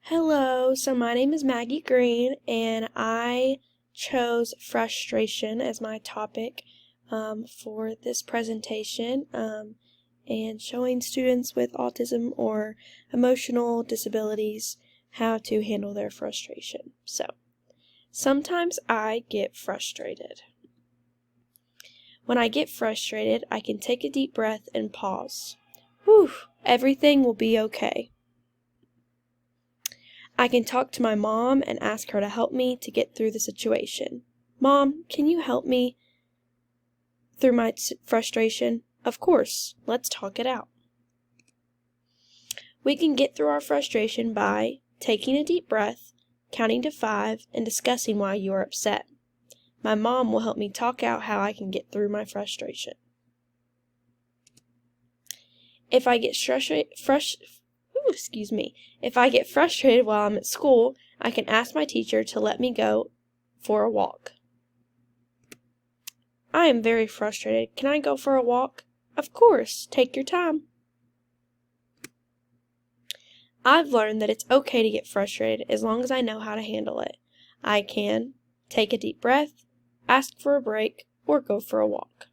Hello, so my name is Maggie Green, and I chose frustration as my topic for this presentation and showing students with autism or emotional disabilities how to handle their frustration. So, sometimes I get frustrated. When I get frustrated, I can take a deep breath and pause. Whew, everything will be okay. I can talk to my mom and ask her to help me to get through the situation. Mom, can you help me through my frustration? Of course, let's talk it out. We can get through our frustration by taking a deep breath, counting to 5, and discussing why you are upset. My mom will help me talk out how I can get through my frustration. If I get If I get frustrated while I'm at school, I can ask my teacher to let me go for a walk. I am very frustrated. Can I go for a walk? Of course, take your time. I've learned that it's okay to get frustrated as long as I know how to handle it. I can take a deep breath, ask for a break, or go for a walk.